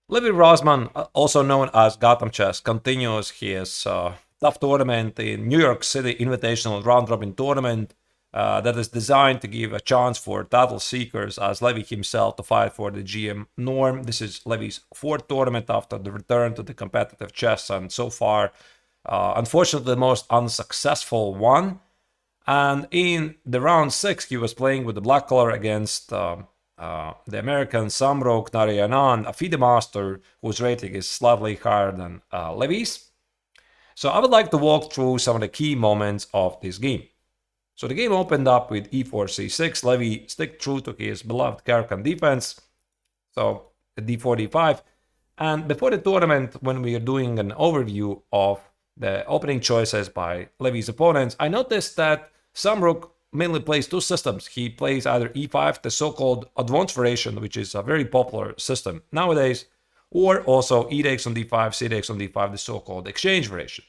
Levy Rosman, also known as Gothamchess, continues his tough tournament in New York City Invitational round-robin tournament that is designed to give a chance for title seekers as Levy himself to fight for the GM norm. This is Levy's fourth tournament after the return to the competitive chess, and so far, unfortunately, the most unsuccessful one. And in the round 6, he was playing with the black color against the American Samrok Narayanan, a FIDE master whose rating is slightly higher than Levy's. So I would like to walk through some of the key moments of this game. So the game opened up with e4, c6. Levy stick true to his beloved Karakan defense. So d4, d5. And before the tournament, when we are doing an overview of the opening choices by Levy's opponents, I noticed that Samrok mainly plays two systems. He plays either e5, the so-called advanced variation, which is a very popular system nowadays, or also e takes on d5, c takes on d5, the so-called exchange variation.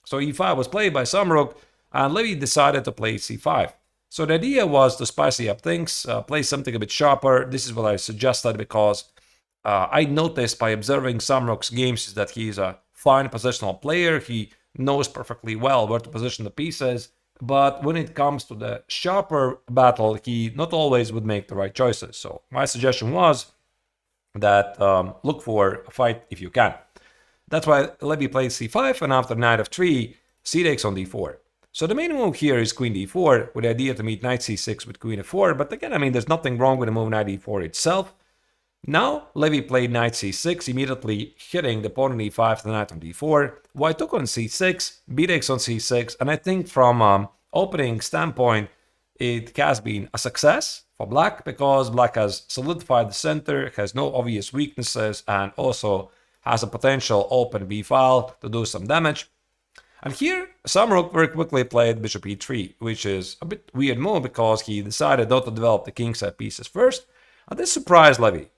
So e5 was played by Samrok, and Levy decided to play c5. So the idea was to spicy up things, play something a bit sharper. This is what I suggested because I noticed by observing Samrok's games that he is a fine positional player. He knows perfectly well where to position the pieces. But when it comes to the sharper battle, he not always would make the right choices. So my suggestion was that look for a fight if you can. That's why Levy played c5, and after knight f3, c takes on d4. So the main move here is queen d4, with the idea to meet knight c6 with queen f4. But again, I mean, there's nothing wrong with the move knight e4 itself. Now, Levy played knight c6, immediately hitting the pawn on e5, the knight on d4. White took on c6, b takes on c6, and I think from opening standpoint, it has been a success for black because black has solidified the center, has no obvious weaknesses, and also has a potential open b file to do some damage. And here, Samrok very quickly played bishop e3, which is a bit weird move because he decided not to develop the kingside pieces first, and this surprised Levy.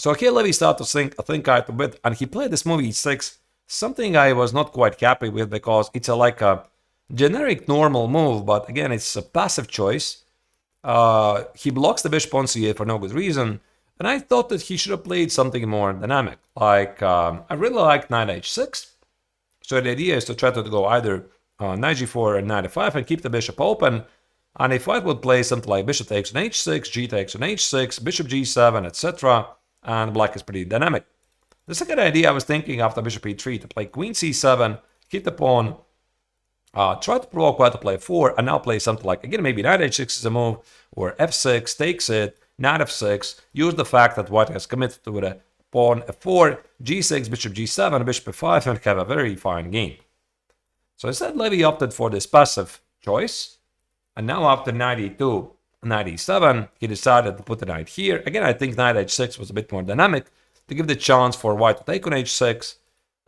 So here Levy started to think quite a bit, and he played this move e6, something I was not quite happy with because it's like a generic normal move, but again, it's a passive choice. He blocks the bishop on c8 for no good reason, and I thought that he should have played something more dynamic. Like, I really like knight h6, so the idea is to try to go either knight g4 or knight f5 and keep the bishop open. And if White would play something like bishop takes on h6, g takes on h6, bishop g7, etc., and black is pretty dynamic. The second idea I was thinking after bishop e3 to play queen c7, keep the pawn, try to provoke White to play 4, and now play something like, again, maybe knight h6 is a move, or f6, takes it, knight f6, use the fact that White has committed to the pawn f4, g6, bishop g7, bishop f5, and have a very fine game. So instead, Levy opted for this passive choice, and now after knight e2, knight e7, he decided to put the knight here. Again, I think knight h6 was a bit more dynamic to give the chance for White to take on h6.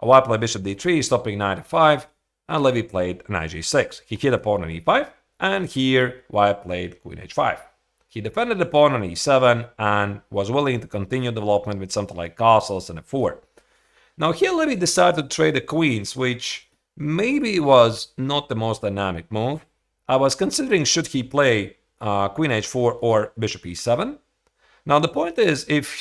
White played bishop d3, stopping knight f5, and Levy played knight g6. He hit a pawn on e5, and here White played queen h5. He defended the pawn on e7 and was willing to continue development with something like castles and f4. Now here Levy decided to trade the queens, which maybe was not the most dynamic move. I was considering should he play queen h4 or bishop e7. Now the point is, if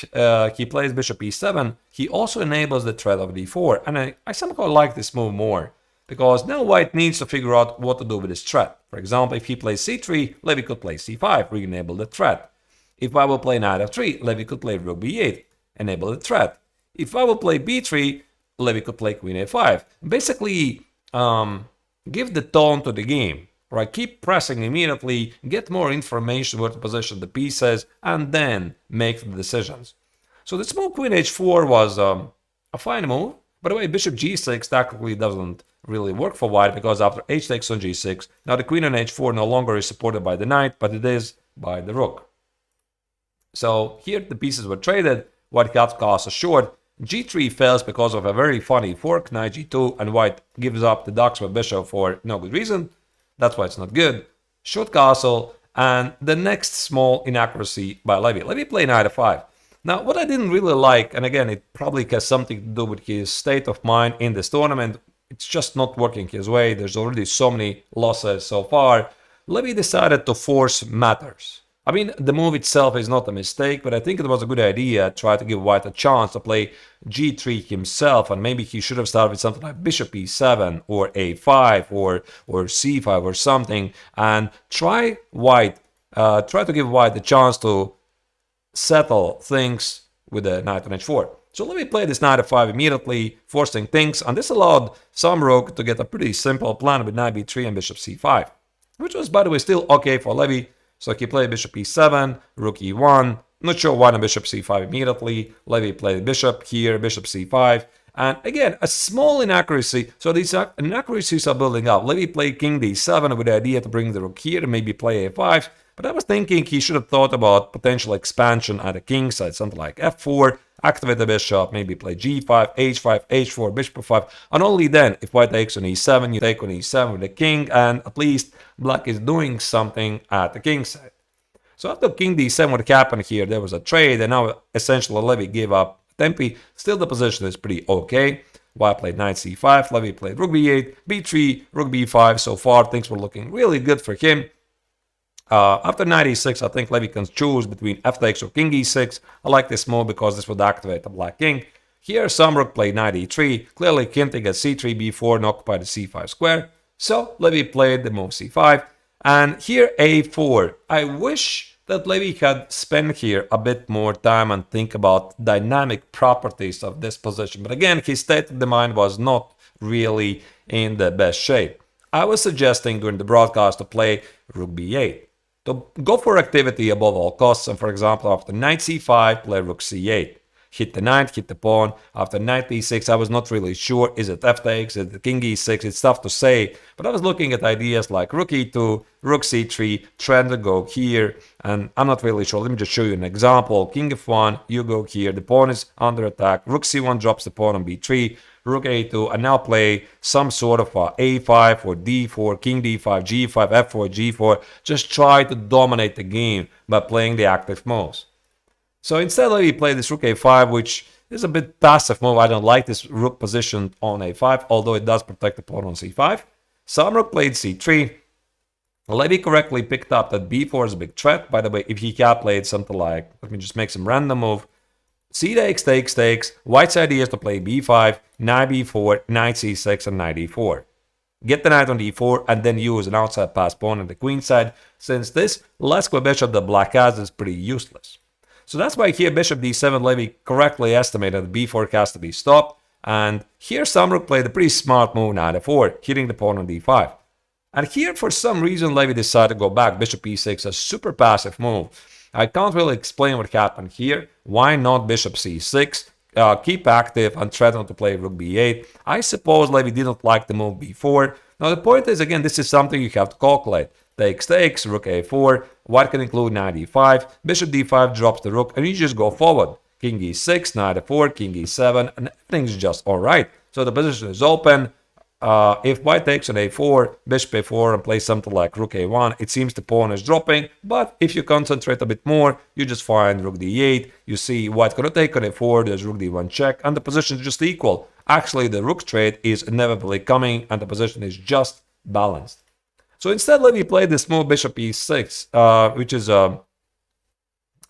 he plays bishop e7, he also enables the threat of d4, and I somehow like this move more, because now White needs to figure out what to do with his threat. For example, if he plays c3, Levy could play c5, re-enable the threat. If I will play knight f3, Levy could play rook b8, enable the threat. If I will play b3, Levy could play queen a5. Basically, give the tone to the game. Right, keep pressing immediately, get more information where to position the pieces, and then make the decisions. So this move queen h4 was a fine move. By the way, bishop g6 tactically doesn't really work for White because after h takes on g6, now the queen on h4 no longer is supported by the knight, but it is by the rook. So here the pieces were traded, White got castle short, g3 fails because of a very funny fork, knight g2, and White gives up the Duxford bishop for no good reason. That's why it's not good. Short castle, and the next small inaccuracy by Levy. Levy played knight f5. Now, what I didn't really like, and again, it probably has something to do with his state of mind in this tournament, it's just not working his way. There's already so many losses so far. Levy decided to force matters. I mean, the move itself is not a mistake, but I think it was a good idea to try to give white a chance to play g3 himself, and maybe he should have started with something like bishop e7 or a5 or c5 or something, and try to give white the chance to settle things with the knight on h4. So let me play this knight f5 immediately, forcing things, and this allowed some rook to get a pretty simple plan with knight b3 and bishop c5, which was, by the way, still okay for Levy. So he played bishop e7, rook e1, not sure why on bishop c5 immediately. Levy played bishop here, bishop c5, and again, a small inaccuracy. So these inaccuracies are building up. Levy played king d7 with the idea to bring the rook here and maybe play a5. But I was thinking he should have thought about potential expansion at the king side, something like f4, activate the bishop, maybe play g5, h5, h4, bishop f5, and only then, if white takes on e7, you take on e7 with the king, and at least black is doing something at the king side. So after king d7, what happened here, there was a trade, and now essentially Levy gave up tempi. Still the position is pretty okay. White played knight c5, Levy played rook b8, b3, rook b5. So far, things were looking really good for him. After knight e6, I think Levy can choose between f takes or king e6. I like this move because this would activate the black king. Here, some rook played knight e3, clearly hinting at c3, b4, and occupy the c5 square. So Levy played the move c5. And here, a4. I wish that Levy had spent here a bit more time and think about dynamic properties of this position. But again, his state of the mind was not really in the best shape. I was suggesting during the broadcast to play rook b8. To go for activity above all costs, and for example, after knight c5, play rook c8. Hit the knight, hit the pawn. After knight e6, I was not really sure, is it f takes, is it king e6, it's tough to say, but I was looking at ideas like rook e2, rook c3, trying to go here, and I'm not really sure. Let me just show you an example. King f1, you go here, the pawn is under attack, rook c1 drops the pawn on b3, rook a2, and now play some sort of a5 or d4, king d5, g5, f4, g4. Just try to dominate the game by playing the active moves. So instead, Levy played this rook a5, which is a bit passive move. I don't like this rook position on a5, although it does protect the pawn on c5. Some rook played c3. Levy correctly picked up that b4 is a big threat. By the way, if he had played something like, let me just make some random move, c takes, takes, takes. White's idea is to play b5, knight b4, knight c6, and knight e4. Get the knight on d4 and then use an outside pass pawn on the queen side, since this less square bishop that black has is pretty useless. So that's why here bishop d7, Levy correctly estimated that b4 has to be stopped. And here Samrook played a pretty smart move, knight f4, hitting the pawn on d5. And here, for some reason, Levy decided to go back bishop e6, a super passive move. I can't really explain what happened here. Why not bishop c6? Keep active and threaten to play rook b8. I suppose Levy didn't like the move b4. Now the point is, again, this is something you have to calculate. Takes, takes, rook a4, white can include knight e5, bishop d5 drops the rook, and you just go forward. King e6, knight f4, king e7, and everything's just alright. So the position is open. If white takes on a4, bishop a4, and plays something like rook a1, it seems the pawn is dropping, but if you concentrate a bit more, you just find rook d8, you see white gonna take on a4, there's rook d1 check, and the position is just equal. Actually, the rook trade is inevitably coming, and the position is just balanced. So instead, Levy played this move, bishop e6, which is,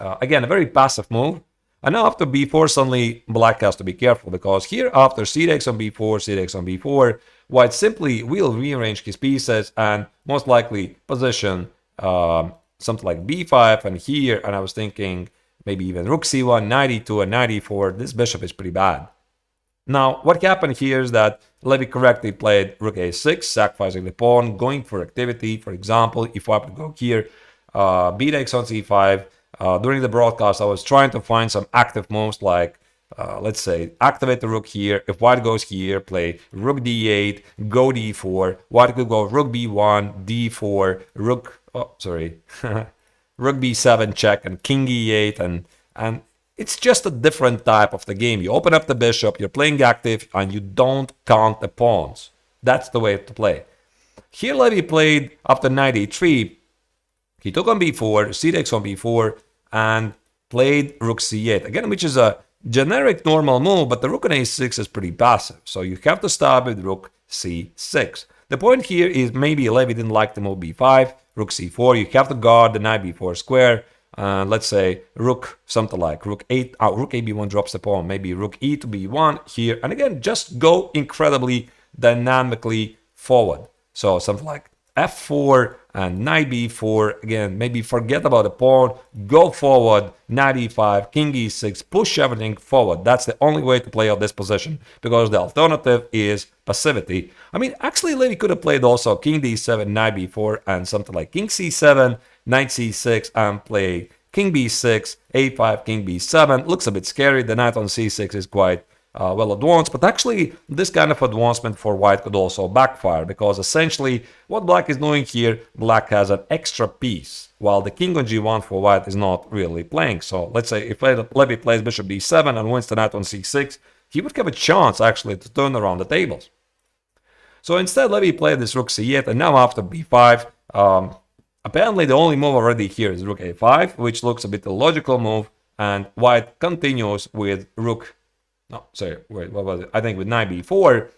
again, a very passive move. And now after b4, suddenly black has to be careful, because here after c takes on b4, c takes on b4, white simply will rearrange his pieces and most likely position something like b5 and here, and I was thinking maybe even rook c1, knight e2, and knight e4. This bishop is pretty bad. Now, what happened here is that Levy correctly played rook a6, sacrificing the pawn, going for activity. For example, if I would go here, b takes on c5. During the broadcast, I was trying to find some active moves like, let's say, activate the rook here. If white goes here, play rook d8, go d4. White could go rook b1, d4, rook, rook b7 check, and king e8, and it's just a different type of the game. You open up the bishop, you're playing active, and you don't count the pawns. That's the way to play. Here Levy played after knight e3. He took on b4, c takes on b4, and played rook c8. Again, which is a generic normal move, but the rook on a6 is pretty passive. So you have to start with rook c6. The point here is maybe Levy didn't like the move b5. rook c4. You have to guard the knight b4 square. Let's say rook, something like rook 8, rook a b1 drops the pawn, maybe rook e to b1 here. And again, just go incredibly dynamically forward. So something like f4 and knight b4. Again, maybe forget about the pawn, go forward, knight e5, king e6, push everything forward. That's the only way to play out this position, because the alternative is passivity. I mean, actually, Levy could have played also king d7, knight b4, and something like king c7, knight c6, and play king b6, a5, king b7. Looks a bit scary. The knight on c6 is quite well advanced, but actually this kind of advancement for white could also backfire, because essentially what black is doing here, black has an extra piece, while the king on g1 for white is not really playing. So let's say if Levy plays bishop d7 and wins the knight on c6, he would have a chance actually to turn around the tables. So instead Levy played this rook c8, and now after b5, apparently the only move already here is rook a5, which looks a bit illogical move, and white continues with rook, no, sorry, wait, what was it? I think with knight b4,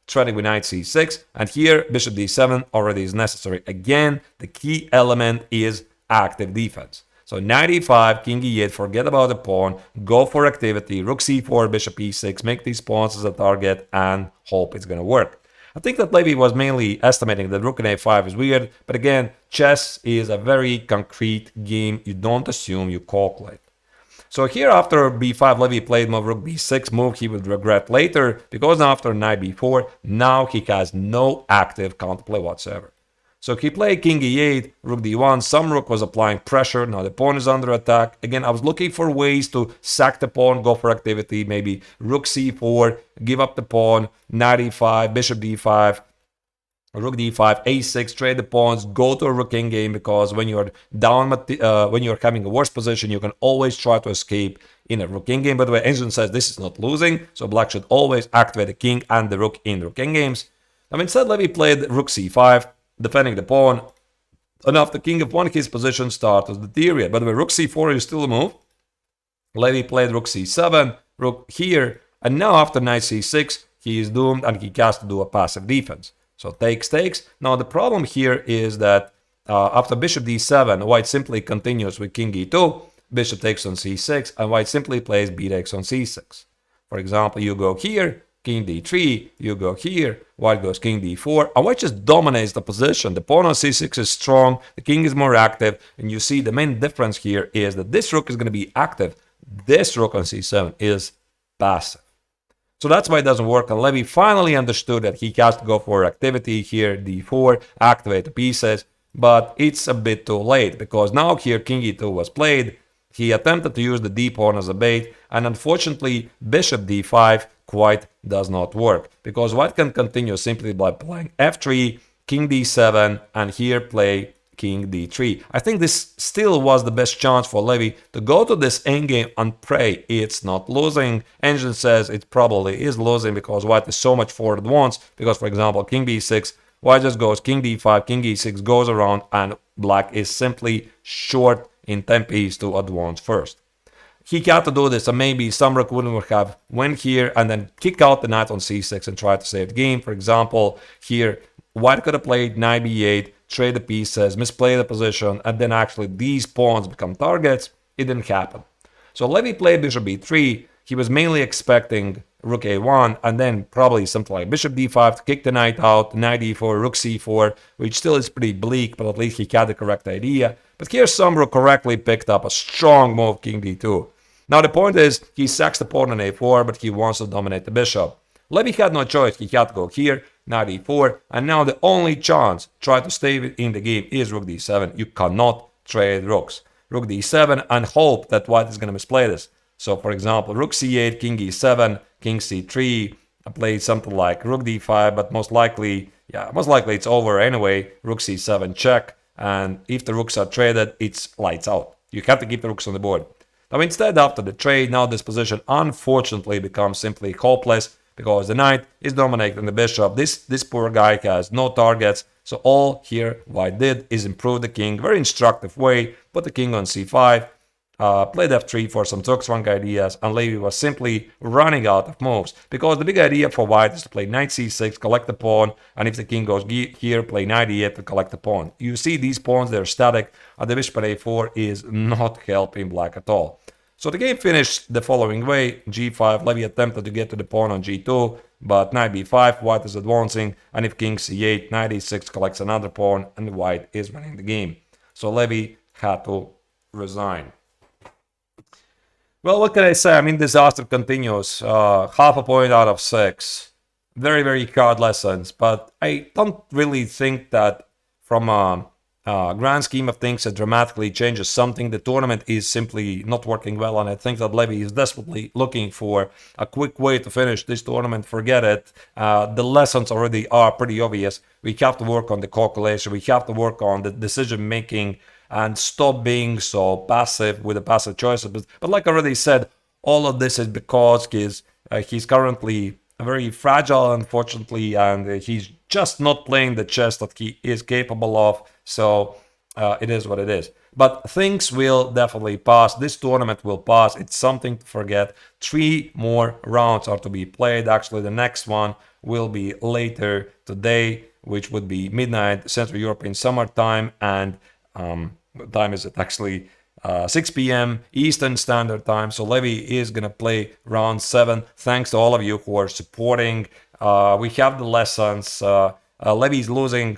threatening with knight c6, and here bishop d7 already is necessary. Again, the key element is active defense. So knight e5, king e8, forget about the pawn, go for activity, rook c4, bishop e6, make these pawns as a target, and hope it's going to work. I think that Levy was mainly estimating that rook and a5 is weird, but again, chess is a very concrete game. You don't assume, you calculate. So here after b5, Levy played move rook b6, move he would regret later, because after knight b4, now he has no active counterplay whatsoever. So he played king e8, rook d1, some rook was applying pressure, now the pawn is under attack. Again, I was looking for ways to sack the pawn, go for activity, maybe rook c4, give up the pawn, knight e5, bishop d5, rook d5, a6, trade the pawns, go to a rook endgame, because when you're down, when you're having a worse position, you can always try to escape in a rook endgame. By the way, Neiksans says this is not losing, so black should always activate the king and the rook in rook endgames. Now instead, Levy played rook c5, defending the pawn, and after king f1, his position starts to deteriorate. By the way, rook c4 is still a move. Levy played rook c7, rook here, and now after knight c6, he is doomed and he has to do a passive defense. So takes. Now the problem here is that after bishop d7, white simply continues with king e2, bishop takes on c6, and white simply plays b takes on c6. For example, you go here, king d3, you go here, white goes king d4, and white just dominates the position. The pawn on c6 is strong, the king is more active, and you see the main difference here is that this rook is going to be active. This rook on c7 is passive. So that's why it doesn't work, and Levy finally understood that he has to go for activity here, d4, activate the pieces, but it's a bit too late, because now here king e2 was played, he attempted to use the d pawn as a bait, and unfortunately bishop d5 quite does not work, because white can continue simply by playing f3, king d7, and here play king d3. I think this still was the best chance for Levy to go to this endgame and pray it's not losing. Engine says it probably is losing, because white is so much forward advanced, because for example king b6, white just goes king d5, king e6, goes around, and black is simply short in 10 pieces to advance first. He had to do this, and maybe some rook wouldn't have went here and then kick out the knight on c6 and try to save the game. For example, here white could have played knight b8, trade the pieces, misplay the position, and then actually these pawns become targets. It didn't happen. So Levy played bishop b3. He was mainly expecting rook a1, and then probably something like bishop d5 to kick the knight out, knight e4, rook c4, which still is pretty bleak, but at least he had the correct idea. But here some rook correctly picked up a strong move, king d2. Now the point is, he sacks the pawn on a4, but he wants to dominate the bishop. Levy had no choice, he had to go here, knight e4, and now the only chance try to stay in the game is rook d7. You cannot trade rooks. Rook d7 and hope that white is going to misplay this. So for example, rook c8, king e7, king c3, I played something like rook d5, but most likely it's over anyway. Rook c7 check, and if the rooks are traded, it's lights out. You have to keep the rooks on the board. Now instead, after the trade, now this position unfortunately becomes simply hopeless, because the knight is dominating the bishop. This poor guy has no targets, so all here white did is improve the king, very instructive way, put the king on c5, played f3 for some Zugzwang ideas, and Levy was simply running out of moves. Because the big idea for white is to play knight c6, collect the pawn, and if the king goes here, play knight e8 to collect the pawn. You see these pawns, they're static, and the bishop at a4 is not helping black at all. So the game finished the following way. g5, Levy attempted to get to the pawn on g2, but knight b5, white is advancing, and if king c8, knight e6 collects another pawn, and white is winning the game. So Levy had to resign. Well, what can I say? I mean, disaster continues. Half a point out of 6. Very, very hard lessons, but I don't really think that from a grand scheme of things it dramatically changes something. The tournament is simply not working well, and I think that Levy is desperately looking for a quick way to finish this tournament. Forget it. The lessons already are pretty obvious. We have to work on the calculation. We have to work on the decision making and stop being so passive with the passive choices. But like I already said, all of this is because he's currently very fragile, unfortunately, and he's just not playing the chess that he is capable of. So it is what it is. But things will definitely pass. This tournament will pass. It's something to forget. 3 more rounds are to be played. Actually, the next one will be later today, which would be midnight Central European Summer Time, and what time is it actually? 6 p.m. Eastern Standard Time. So Levy is going to play round 7. Thanks to all of you who are supporting. We have the lessons. Levy's losing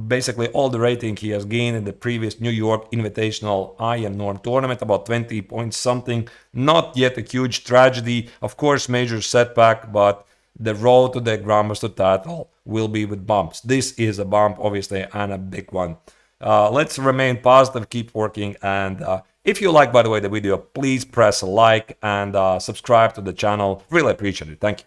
basically all the rating he has gained in the previous New York Invitational IM Norm tournament, about 20 points something. Not yet a huge tragedy. Of course, major setback, but the road to the Grandmaster title will be with bumps. This is a bump, obviously, and a big one. Let's remain positive, keep working, and if you like, by the way, the video, please press a like and subscribe to the channel. Really appreciate it. Thank you.